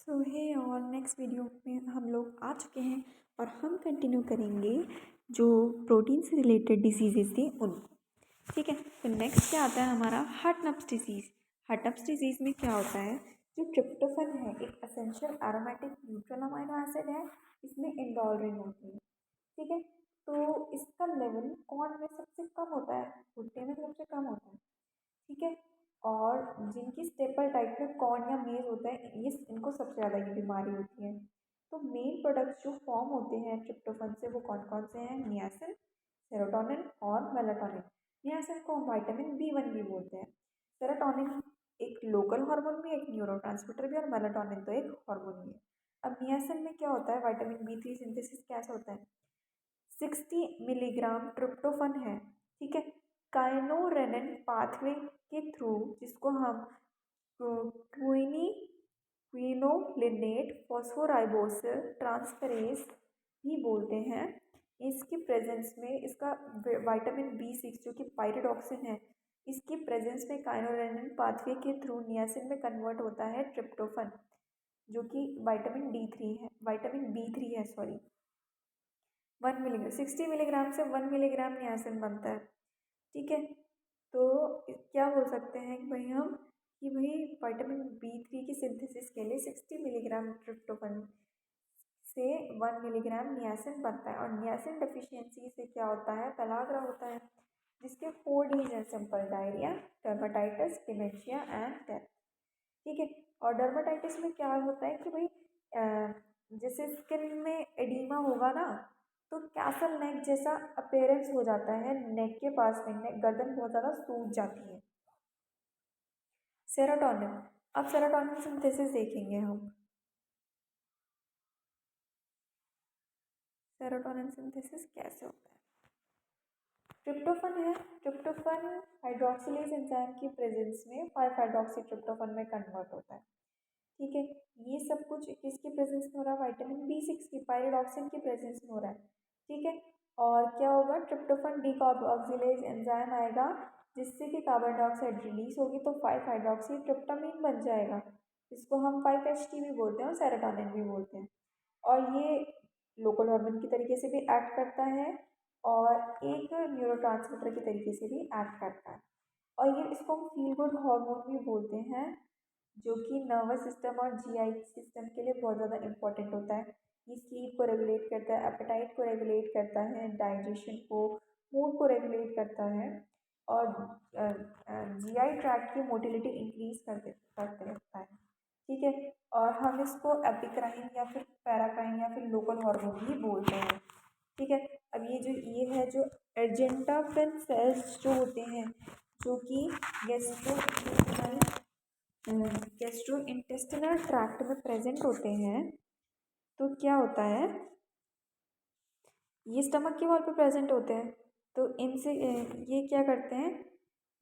सो हे और next video में हम लोग आ चुके हैं और हम कंटिन्यू करेंगे जो प्रोटीन से रिलेटेड डिसीजेज थे उनको। ठीक है, तो नेक्स्ट क्या आता है हमारा हर्टनप्स डिजीज़। हर्टनप्स डिजीज़ में क्या होता है, जो ट्रिप्टोफन है एक essential aromatic neutral amino acid है, इसमें इंडोल रिंग होती है। ठीक है, तो इसका लेवल कॉर्न में सबसे कम होता है, भुट्टे में सबसे कम होता है। ठीक है, और जिनकी स्टेपल डाइट में कॉर्न या मेज होता है, ये इनको सबसे ज़्यादा ये बीमारी होती है। तो मेन प्रोडक्ट्स जो फॉर्म होते हैं ट्रिप्टोफन से वो कौन कौन से हैं, नियासिन, सेरोटोनिन और मेलाटोनिन। नियासिन को हम विटामिन B1 भी बोलते हैं। सेरोटोनिन एक लोकल हार्मोन भी, एक न्यूरोट्रांसमीटर भी, और मेलाटोनिन तो एक हार्मोन भी है। अब नियासिन में क्या होता है, विटामिन B3 सिंथेसिस कैसे होता है, 60 मिलीग्राम ट्रिप्टोफन है। ठीक है, काइनोरेनिन पाथवे के थ्रू, जिसको हम क्विनोलिनेट फॉस्फोराइबोस ट्रांसफरेज भी बोलते हैं, इसकी प्रेजेंस में इसका विटामिन B6 जो कि पायरिडॉक्सिन है, इसकी प्रेजेंस में काइनोरेनिन पाथवे के थ्रू नियासिन में कन्वर्ट होता है ट्रिप्टोफन, जो कि विटामिन B3 है सॉरी। 1 मिलीग्राम 60 मिलीग्राम से 1 मिलीग्राम नियासिन बनता है। ठीक है, तो क्या बोल सकते हैं कि भाई विटामिन B3 की सिंथेसिस के लिए 60 मिलीग्राम ट्रिप्टोफन से 1 मिलीग्राम नियासिन बनता है। और नियासिन डेफिशिएंसी से क्या होता है, पेलाग्रा होता है, जिसके 4 डीज हैं, simple diarrhoea, dermatitis, dementia and death. ठीक है, और डर्माटाइटिस में क्या होता है कि भाई जैसे स्किन में एडिमा होगा ना, तो कैसल नेक जैसा अपीयरेंस हो जाता है, नेक के पास में नेक गर्दन बहुत ज़्यादा सूज जाती है। सेरोटोनिन, अब सेरोटोनिन सिंथेसिस देखेंगे हम। सेरोटोनिन सिंथेसिस कैसे होता है, ट्रिप्टोफन है, ट्रिप्टोफन हाइड्रोक्सिलेज एंजाइम की प्रेजेंस में 5 हाइड्रोक्सी ट्रिप्टोफन में कन्वर्ट होता है। ठीक है, ये सब कुछ किसकी प्रेजेंस में हो रहा है, विटामिन B6 की पायरिडॉक्सिन की प्रेजेंस में हो रहा है। ठीक है, और क्या होगा, ट्रिप्टोफन डीकार्बोक्सिलेज एंजाइम आएगा, जिससे कि कार्बन डाइऑक्साइड रिलीज होगी, तो 5 हाइड्रोक्सी ट्रिप्टामीन बन जाएगा, इसको हम 5-HT भी बोलते हैं और सेरोटोनिन भी बोलते हैं। और ये लोकल हार्मोन की तरीके से भी एक्ट करता है और एक न्यूरोट्रांसमीटर के तरीके से भी एक्ट करता है। और ये इसको हम फील गुड हार्मोन भी बोलते हैं, जो कि नर्वस सिस्टम और GI सिस्टम के लिए बहुत ज़्यादा इम्पोर्टेंट होता है। ये स्लीप को रेगुलेट करता है, एपेटाइट को रेगुलेट करता है, डाइजेशन को, मूड को रेगुलेट करता है, और GI ट्रैक्ट की मोटिलिटी इंक्रीज करते रहता है। ठीक है, और हम इसको एपिक्राइन या फिर पैराक्राइन या फिर लोकल हार्मोन भी बोलते हैं। ठीक है, अब ये है जो अर्जेंटाफिन सेल्स जो होते हैं, जो कि गैस्ट्रोइंटेस्टिनल ट्रैक्ट में प्रेजेंट होते हैं, तो क्या होता है, ये स्टमक के वॉल पे प्रेजेंट होते हैं, तो इनसे ये क्या करते हैं,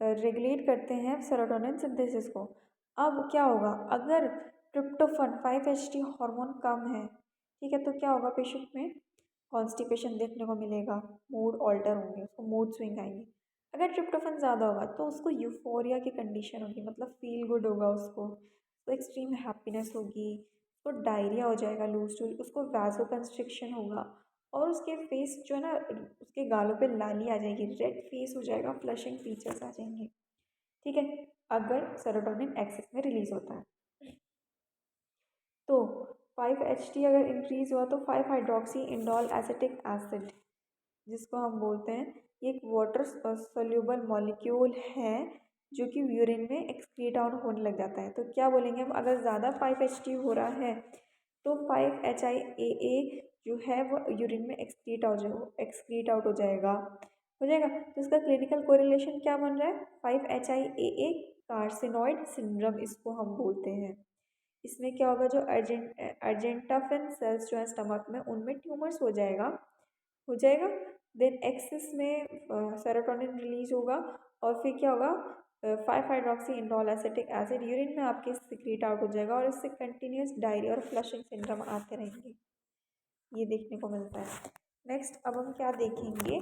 रेगुलेट करते हैं सेरोटोनिन सिंथेसिस को। अब क्या होगा, अगर ट्रिप्टोफन 5-HT हार्मोन कम है, ठीक है, तो क्या होगा, पेशेंट में कॉन्स्टिपेशन देखने को मिलेगा, मूड ऑल्टर होंगे, उसको मूड स्विंग आएंगे। अगर ट्रिप्टोफन ज़्यादा होगा तो उसको यूफोरिया की कंडीशन होगी, मतलब फील गुड होगा, उसको तो एक्सट्रीम हैप्पीनेस होगी, उसको डायरिया हो जाएगा, लूज टूल, उसको वैसो कंस्ट्रिक्शन होगा, और उसके फेस जो है ना, उसके गालों पे लाली आ जाएगी, रेड फेस हो जाएगा, फ्लशिंग फीचर्स आ जाएंगे। ठीक है, अगर सेरोटोनिन एक्सेस में रिलीज होता है, तो 5-HT अगर इंक्रीज हुआ तो 5 हाइड्रोक्सी इंडोल एसिटिक एसिड, जिसको हम बोलते हैं, ये एक वाटर सोल्यूबल मॉलिक्यूल है, जो कि यूरिन में एक्सक्रीट आउट होने लग जाता है। तो क्या बोलेंगे हम, अगर ज़्यादा 5-HT हो रहा है तो 5-HIAA जो है वो यूरिन में एक्सक्रीट आउट हो जाएगा। तो इसका क्लिनिकल कोरिलेशन क्या बन रहा है, 5-HIAA कार्सिनॉइड सिंड्रोम इसको हम बोलते हैं। इसमें क्या होगा, जो अर्जेंटाफिन सेल्स जो है स्टमक में, उनमें ट्यूमर्स हो जाएगा। देन एक्सेस में सेरोटोनिन रिलीज होगा, और फिर क्या होगा, 5 hydroxy indole acetic acid urine में आपके सिक्रीट आउट हो जाएगा, और इससे कंटिन्यूस डायरिया और फ्लशिंग सिंड्रोम आते रहेंगे, ये देखने को मिलता है। नेक्स्ट अब हम क्या देखेंगे,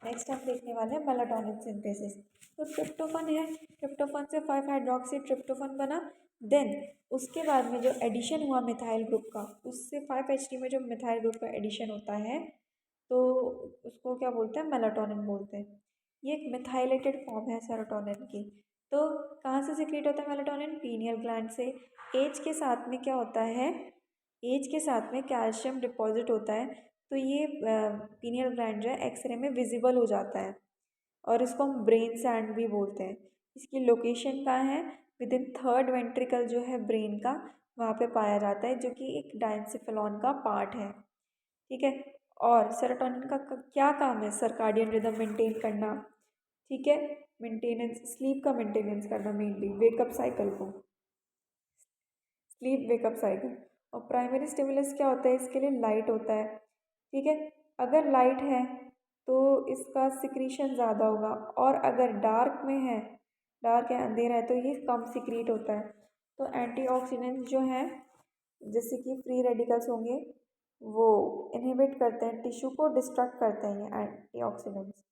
नेक्स्ट हम देखने वाले हैं मेलाटोनिन सिंथेसिस। तो ट्रिप्टोफन है, ट्रिप्टोफन से 5 हाइड्रोक्सी ट्रिप्टोफन बना। देन उसके बाद में जो एडिशन हुआ मिथाइल ग्रुप का, उससे 5 HT में जो मिथाइल ग्रुप का एडिशन होता है तो उसको क्या बोलते हैं, मेलाटोनिन बोलते हैं। ये एक मिथाइलेटेड फॉर्म है सेरोटोनिन की। तो कहाँ से सिक्रीट होता है मेलाटोनिन? पीनियल ग्लैंड से। एज के साथ में क्या होता है, एज के साथ में कैल्शियम डिपॉजिट होता है, तो ये पीनियल ग्लैंड जो है एक्सरे में विजिबल हो जाता है और इसको हम ब्रेन सैंड भी बोलते हैं। इसकी लोकेशन कहाँ है? विद इन 3rd वेंट्रिकल जो है ब्रेन का, वहाँ पे पाया जाता है, जो कि एक डायंसिफिलॉन का पार्ट है। ठीक है। और सेरोटोनिन का क्या काम है? सर्काडियन रिदम मेंटेन करना। ठीक है, मेंटेनेंस, स्लीप का मेंटेनेंस करना, मेनली वेकअप साइकिल को, स्लीप वेकअप साइकिल। और प्राइमरी स्टिमुलस क्या होता है इसके लिए? लाइट होता है। ठीक है, अगर लाइट है तो इसका सिक्रीशन ज़्यादा होगा, और अगर डार्क में है, डार्क है, अंधेरा है, तो ये कम सिक्रीट होता है। तो एंटीऑक्सीडेंट्स जो हैं, जैसे कि फ्री रेडिकल्स होंगे, वो इनहिबिट करते हैं, टिश्यू को डिस्ट्रक्ट करते हैं ये एंटीऑक्सीडेंट्स।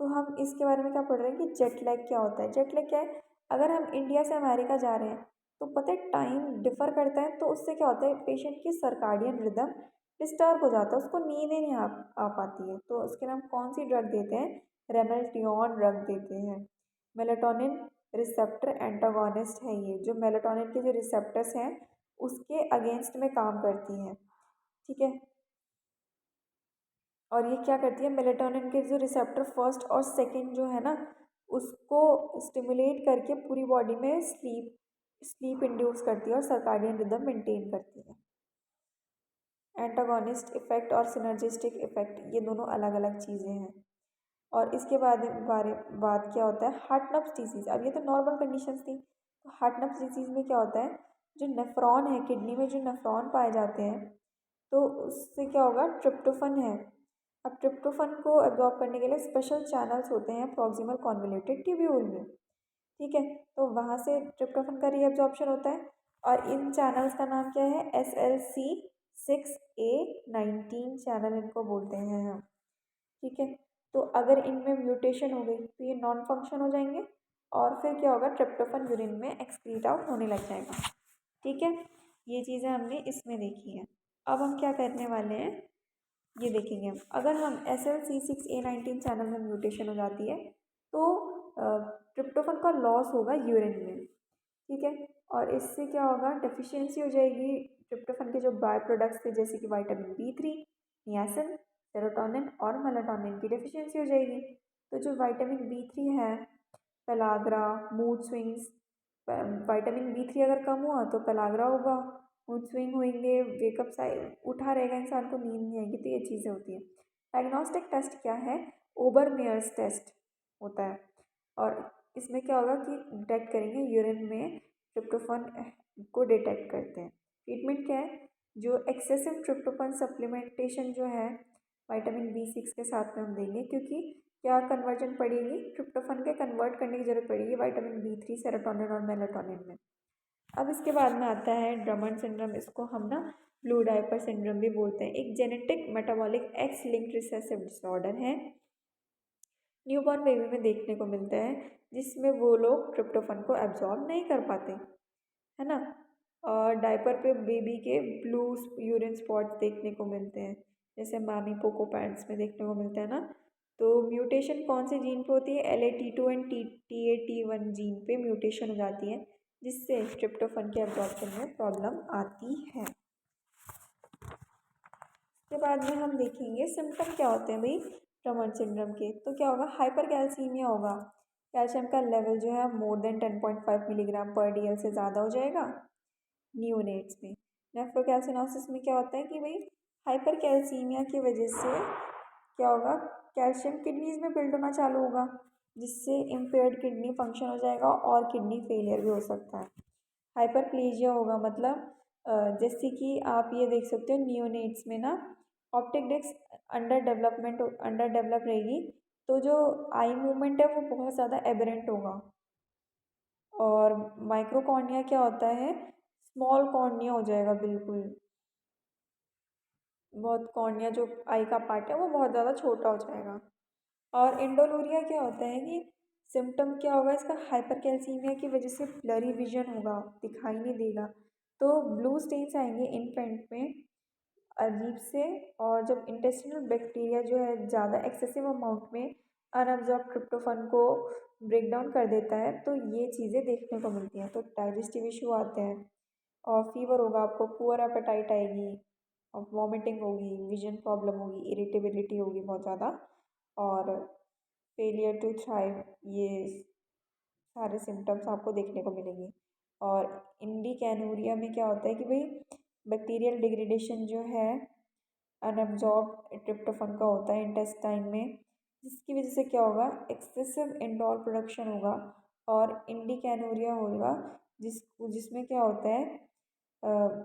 तो हम इसके बारे में क्या पढ़ रहे हैं कि जेट लैग क्या होता है। जेट लैग क्या है? अगर हम इंडिया से अमेरिका जा रहे हैं तो पता है टाइम डिफ़र करता है, तो उससे क्या होता है, पेशेंट की सर्काडियन रिदम डिस्टर्ब हो जाता है, उसको नींद ही नहीं आ पाती है। तो उसके लिए हम कौन सी ड्रग देते हैं? रेमेल्टियन ड्रग देते हैं। मेलाटोनिन रिसेप्टर एंटागोनिस्ट है ये, जो मेलाटोनिन के जो रिसेप्टर्स हैं उसके अगेंस्ट में काम करती हैं। ठीक है, और ये क्या करती है, मेलेटोनिन के जो रिसेप्टर फर्स्ट और सेकंड जो है ना, उसको स्टिमुलेट करके पूरी बॉडी में स्लीप इंड्यूस करती है और सर्काडियन रिदम मेंटेन करती है। एंटागोनिस्ट इफेक्ट और सिनर्जिस्टिक इफेक्ट, ये दोनों अलग अलग चीज़ें हैं। और इसके बाद क्या होता है, हार्टनप्स डिजीज़। अब ये तो नॉर्मल कंडीशंस थी, तो हार्टनप्स डिजीज़ में क्या होता है, जो नेफ्रॉन है, किडनी में जो नेफ्रॉन पाए जाते हैं, तो उससे क्या होगा, ट्रिप्टोफन है। अब ट्रिप्टोफन को एब्जॉर्ब करने के लिए स्पेशल चैनल्स होते हैं प्रॉक्सिमल कॉन्वोल्यूटेड ट्यूब्यूल में। ठीक है, तो वहाँ से ट्रिप्टोफन का रीअब्जॉर्प्शन होता है, और इन चैनल्स का नाम क्या है? SLC6A19 चैनल इनको बोलते हैं हम। ठीक है, तो अगर इनमें म्यूटेशन हो गई तो ये नॉन फंक्शन हो जाएंगे, और फिर क्या होगा, ट्रिप्टोफन यूरिन में एक्सक्रीट आउट होने लग जाएगा। ठीक है, ये चीज़ें हमने इसमें देखी हैं। अब हम क्या करने वाले हैं, ये देखेंगे हम। अगर हम SLC6A19 चैनल में म्यूटेशन हो जाती है तो ट्रिप्टोफन का लॉस होगा यूरिन में। ठीक है, और इससे क्या होगा, डेफिशिएंसी हो जाएगी ट्रिप्टोफन के जो बाय प्रोडक्ट्स थे, जैसे कि विटामिन B3, नियासिन, सेरोटोनिन और मेलाटोनिन की डेफिशिएंसी हो जाएगी। तो जो विटामिन B3 है, pellagra, mood swings, vitamin B3 अगर कम हुआ तो पेलाग्रा होगा, मूड स्विंग होंगे, वेकअप साइड उठा रहेगा इंसान को, नींद नहीं आएगी। तो ये चीज़ें होती हैं। डायग्नोस्टिक टेस्ट क्या है? ओबरमेयर्स टेस्ट होता है, और इसमें क्या होगा कि डिटेक्ट करेंगे यूरिन में ट्रिप्टोफन को डिटेक्ट करते हैं। ट्रीटमेंट क्या है? जो एक्सेसिव ट्रिप्टोफन सप्लीमेंटेशन जो है विटामिन B6 के साथ में हम देंगे, क्योंकि क्या कन्वर्जन पड़ेगी, ट्रिप्टोफन के कन्वर्ट करने की जरूरत पड़ेगी विटामिन B3, सेरोटोनिन और मेलाटोनिन में। अब इसके बाद में आता है ड्रमंड सिंड्रोम। इसको हम ना ब्लू डायपर सिंड्रोम भी बोलते हैं। एक genetic metabolic x linked recessive disorder है, न्यूबॉर्न बेबी में देखने को मिलता है, जिसमें वो लोग ट्रिप्टोफन को एब्जॉर्ब नहीं कर पाते, है ना। और डायपर पे बेबी के ब्लू यूरिन स्पॉट्स देखने को मिलते हैं, जैसे मामी पोको पैंट्स में देखने को मिलता है ना। तो म्यूटेशन कौन से जीन पे होती है? LAT2 एंड TAT1 जीन पे म्यूटेशन हो जाती है, जिससे ट्रिप्टोफन के एब्जॉर्प्शन में प्रॉब्लम आती है। इसके बाद में हम देखेंगे सिम्टम क्या होते हैं भाई ड्रमंड सिंड्रोम के। तो क्या होगा, हाइपर कैल्सीमिया होगा, कैल्शियम का लेवल जो है मोर देन 10.5 मिलीग्राम पर DL से ज़्यादा हो जाएगा नियोनेट्स में। नेफ्रोकैल्सिनोसिस में क्या होता है कि भाई हाइपर कैल्सीमिया की वजह से क्या होगा, कैल्शियम किडनीज में बिल्ड होना चालू होगा, जिससे इम्पेयर्ड किडनी फंक्शन हो जाएगा और किडनी फेलियर भी हो सकता है। हाइपरप्लेजिया होगा, मतलब जैसे कि आप ये देख सकते हो नियोनेट्स में ना ऑप्टिक डिस्क अंडर डेवलप रहेगी, तो जो आई मूवमेंट है वो बहुत ज़्यादा एबरेंट होगा। और माइक्रोकॉर्निया क्या होता है, स्मॉल कॉर्निया हो जाएगा, बिल्कुल बहुत कॉर्निया जो आई का पार्ट है वो बहुत ज़्यादा छोटा हो जाएगा। और इंडोलूरिया क्या होता है कि सिम्टम क्या होगा इसका, हाइपरकैल्सीमिया की वजह से ब्लरी विजन होगा, दिखाई नहीं देगा। तो ब्लू स्टेन्स आएंगे इन्फेंट में अजीब से। और जब इंटेस्टिनल बैक्टीरिया जो है ज़्यादा एक्सेसिव अमाउंट में अनअब्जॉर्ब ट्रिप्टोफन को ब्रेक डाउन कर देता है तो ये चीज़ें देखने को मिलती हैं। तो डाइजेस्टिव इशू आते हैं और फीवर होगा, आपको पुअर एपेटाइट आएगी और वॉमिटिंग होगी, विजन प्रॉब्लम होगी, इरिटेबिलिटी होगी बहुत ज़्यादा, और फेलियर टू थ्राइव, ये सारे सिम्टम्स आपको देखने को मिलेंगे। और इंडिकैनुरिया में क्या होता है कि भाई बैक्टीरियल डिग्रेडेशन जो है अनअब्जॉर्ब ट्रिप्टोफन का होता है इंटेस्टाइन में, जिसकी वजह से क्या होगा, एक्सेसिव इंडोल प्रोडक्शन होगा और इंडिकैनुरिया होगा, जिसमें क्या होता है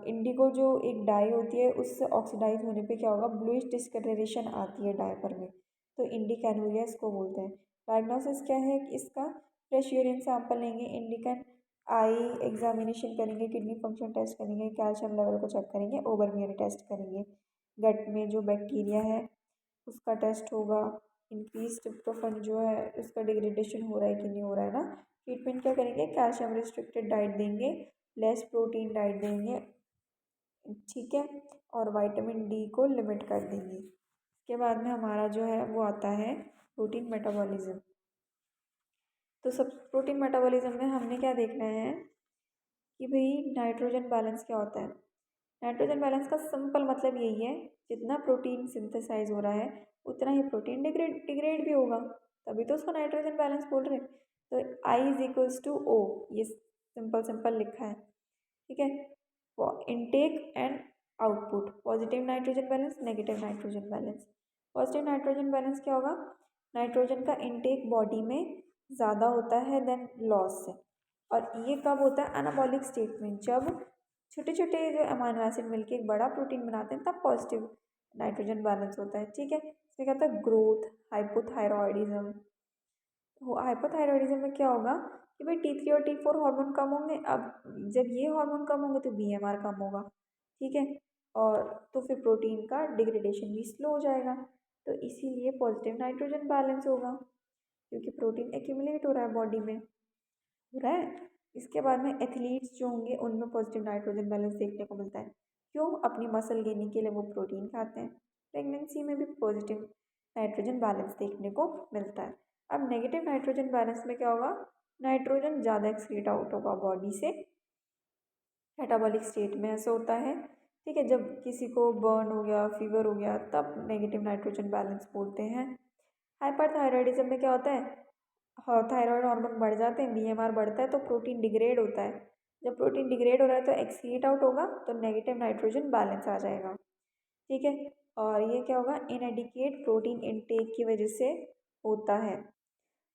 इंडिगो जो एक डाई होती है उससे ऑक्सीडाइज होने पे क्या होगा, ब्लूइश डिस्कलरेशन आती है डायपर में, तो इंडिकैनुरिया इसको बोलते हैं। डायग्नोसिस क्या है कि इसका, फ्रेश यूरिन सैंपल लेंगे, इंडिकन आई एग्जामिनेशन करेंगे, किडनी फंक्शन टेस्ट करेंगे, कैल्शियम लेवल को चेक करेंगे, ओवरमियर टेस्ट करेंगे, गट में जो बैक्टीरिया है उसका टेस्ट होगा, इंक्रीज ट्रिप्टोफन जो है उसका डिग्रेडेशन हो रहा है कि नहीं हो रहा है ना। ट्रीटमेंट क्या करेंगे, कैल्शियम रिस्ट्रिक्टेड डाइट देंगे, लेस प्रोटीन डाइट देंगे, ठीक है, और विटामिन डी को लिमिट कर देंगे। इसके बाद में हमारा जो है वो आता है प्रोटीन मेटाबॉलिज्म। तो सब प्रोटीन मेटाबॉलिज्म में हमने क्या देखना है कि भाई नाइट्रोजन बैलेंस क्या होता है। नाइट्रोजन बैलेंस का सिंपल मतलब यही है, जितना प्रोटीन सिंथेसाइज हो रहा है उतना ही प्रोटीन डिग्रेड भी होगा, तभी तो उसको नाइट्रोजन बैलेंस बोल रहे हैं। तो I is equals two O, ये सिंपल सिंपल लिखा है, ठीक है। Intake and output, positive nitrogen balance, negative nitrogen balance. Positive nitrogen balance क्या होगा, नाइट्रोजन का इनटेक बॉडी में ज़्यादा होता है देन लॉस से, और ये कब होता है, एनाबॉलिक स्टेट में, जब छोटे छोटे जो अमाइनो एसिड मिलके एक बड़ा प्रोटीन बनाते हैं तब पॉजिटिव नाइट्रोजन बैलेंस होता है, ठीक है। इसमें क्या होता है, ग्रोथ, हाइपोथायरॉयडिज्म। हाइपोथायरॉयडिज्म में क्या होगा कि भाई T3 और T4 हार्मोन कम होंगे, अब जब ये हार्मोन कम होंगे तो BMR कम होगा, ठीक है, और तो फिर प्रोटीन का डिग्रेडेशन भी स्लो हो जाएगा, तो इसीलिए पॉजिटिव नाइट्रोजन बैलेंस होगा, क्योंकि प्रोटीन एक्यूमुलेट हो रहा है बॉडी में, हो रहा है। इसके बाद में एथलीट्स जो होंगे उनमें पॉजिटिव नाइट्रोजन बैलेंस देखने को मिलता है, क्यों, अपनी मसल गेनिंग के लिए वो प्रोटीन खाते हैं। प्रेगनेंसी में भी पॉजिटिव नाइट्रोजन बैलेंस देखने को मिलता है। अब नेगेटिव नाइट्रोजन बैलेंस में क्या होगा, नाइट्रोजन ज़्यादा एक्सक्रीट आउट होगा बॉडी से, मेटाबॉलिक स्टेट में ऐसा होता है, ठीक है। जब किसी को बर्न हो गया, फीवर हो गया, तब नेगेटिव नाइट्रोजन बैलेंस बोलते हैं। हाइपरथायरॉयडिज्म में क्या होता है, थायराइड हार्मोन बढ़ जाते हैं, BMR बढ़ता है तो प्रोटीन डिग्रेड होता है, जब प्रोटीन डिग्रेड हो रहा है तो एक्सक्रीट आउट होगा तो नेगेटिव नाइट्रोजन बैलेंस आ जाएगा, ठीक है। और ये क्या होगा, इनएडिक्वेट प्रोटीन इनटेक की वजह से होता है।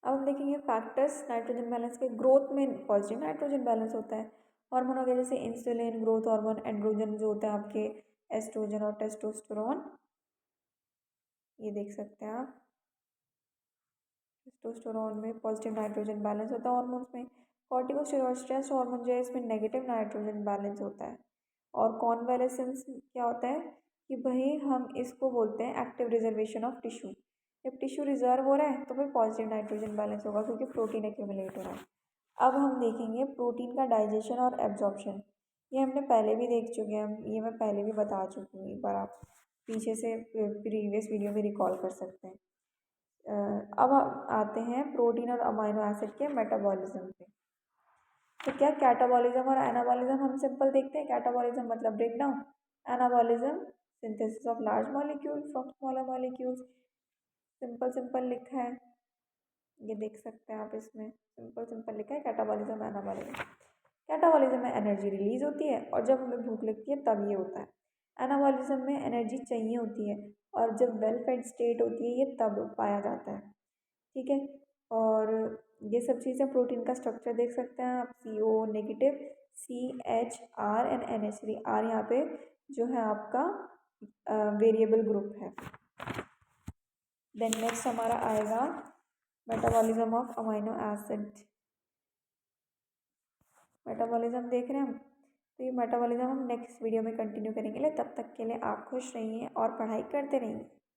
अब हम देखेंगे फैक्टर्स नाइट्रोजन बैलेंस के। ग्रोथ में पॉजिटिव नाइट्रोजन बैलेंस होता है, हार्मोन वगैरह जैसे इंसुलिन, ग्रोथ हार्मोन, एंड्रोजन जो होता है आपके, एस्ट्रोजन और टेस्टोस्टेरोन, ये देख सकते हैं आप, टेस्टोस्टेरोन में पॉजिटिव नाइट्रोजन बैलेंस होता है हार्मोन्स में। कॉर्टिकोस्टेरॉइड स्ट्रेस हार्मोन जो है इसमें नेगेटिव नाइट्रोजन बैलेंस होता है। और कॉन्वेलेसेंस क्या होता है कि भाई हम इसको बोलते हैं एक्टिव रिजर्वेशन ऑफ टिश्यू, जब टिश्यू रिजर्व हो रहा है तो फिर पॉजिटिव नाइट्रोजन बैलेंस होगा क्योंकि प्रोटीन एक्यूमुलेट हो रहा है। अब हम देखेंगे प्रोटीन का डाइजेशन और एब्जॉर्प्शन, ये हमने पहले भी देख चुके हैं, ये मैं पहले भी बता चुकी हूँ, एक बार आप पीछे से प्रीवियस वीडियो में रिकॉल कर सकते हैं। अब आते हैं प्रोटीन और अमाइनो एसिड के मेटाबॉलिज्म पे। तो क्या कैटाबॉलिज्म और एनाबॉलिज्म हम सिंपल देखते हैं, कैटाबॉलिज्म मतलब break down, anabolism synthesis of large molecule from smaller molecules, simple simple लिखा है, ये देख सकते हैं आप, इसमें सिंपल सिंपल लिखा है कैटाबॉलिज्म एनाबॉलिज्म। कैटाबॉलिज्म में एनर्जी रिलीज होती है और जब हमें भूख लगती है तब ये होता है। एनाबॉलिज्म में एनर्जी चाहिए होती है और जब वेल फेड स्टेट होती है ये तब पाया जाता है, ठीक है। और ये सब चीज़ें, प्रोटीन का स्ट्रक्चर देख सकते हैं आप, CO negative, CHR and NH3, R यहाँ पे जो है आपका वेरिएबल ग्रुप है। देन नेक्स्ट हमारा आएगा metabolism of amino acid. Metabolism देख रहे हैं हम, तो ये मेटाबॉलिज्म हम नेक्स्ट वीडियो में कंटिन्यू करेंगे। तब तक के लिए आप खुश रहिए और पढ़ाई करते रहिए।